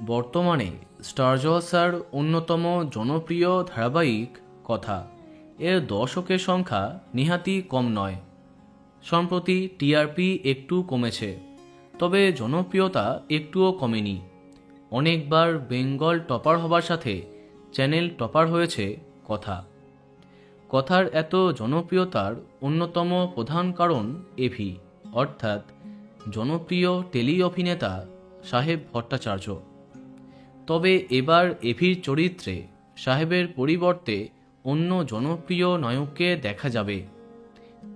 বর্তমানে স্টার জলসার অন্যতম জনপ্রিয় ধারাবাহিক কথা এর দর্শকের সংখ্যা নেহাতি কম নয়। সম্প্রতি টিআরপি একটু কমেছে, তবে জনপ্রিয়তা একটুও কমেনি। অনেকবার বেঙ্গল টপার হবার সাথে চ্যানেল টপার হয়েছে কথা। কথার এত জনপ্রিয়তার অন্যতম প্রধান কারণ এভি, অর্থাৎ জনপ্রিয় টেলি অভিনেতা সাহেব ভট্টাচার্য। তবে এবার এভির চরিত্রে সাহেবের পরিবর্তে অন্য জনপ্রিয় নায়ককে দেখা যাবে।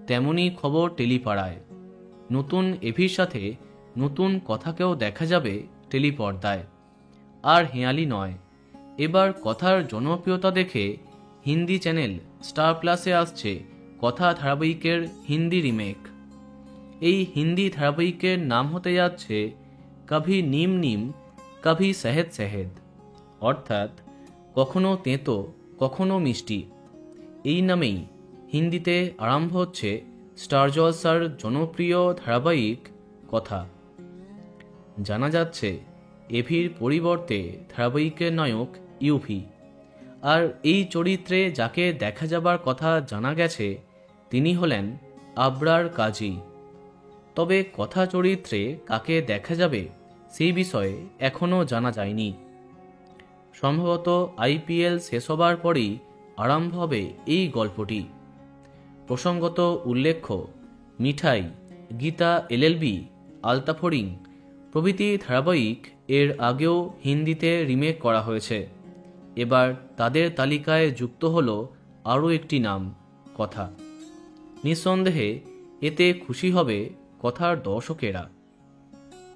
তেমনই খবর টেলিপাড়ায়। নতুন এভির সাথে নতুন কথাকেও দেখা যাবে টেলিপর্দায়। আর হেঁয়ালি নয়, এবার কথার জনপ্রিয়তা দেখে হিন্দি চ্যানেল স্টার প্লাসে আসছে কথা ধারাবাহিকের হিন্দি রিমেক। এই হিন্দি ধারাবাহিকের নাম হতে যাচ্ছে কভি নিম নিম কভি সেহেদ সেহেদ, অর্থাৎ কখনো তেঁতো কখনো মিষ্টি। এই নামেই হিন্দিতে আরম্ভ হচ্ছে স্টার জলসার জনপ্রিয় ধারাবাহিক কথা। জানা যাচ্ছে এভির পরিবর্তে ধারাবাহিকের নায়ক ইউভি। আর এই চরিত্রে যাকে দেখা যাবার কথা জানা গেছে তিনি হলেন আবরার কাজী। তবে কথা চরিত্রে কাকে দেখা যাবে সেই বিষয়ে এখনও জানা যায়নি। সম্ভবত আইপিএল শেষ হবার পরেই আরম্ভ হবে এই গল্পটি। প্রসঙ্গত উল্লেখ্য, মিঠাই, গীতা এলএলবি, আলতাফরিং প্রভৃতি ধারাবাহিক এর আগেও হিন্দিতে রিমেক করা হয়েছে। এবার তাদের তালিকায় যুক্ত হল আরও একটি নাম, কথা। নিঃসন্দেহে এতে খুশি হবে কথার দর্শকেরা।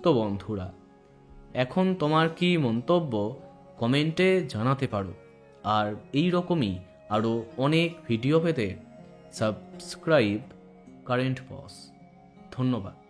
তো বন্ধুরা, এখন তোমার কি মন্তব্য কমেন্টে জানাতে পারো। আর এই রকমই আরও অনেক ভিডিও পেতে সাবস্ক্রাইব কারেন্ট বস। ধন্যবাদ।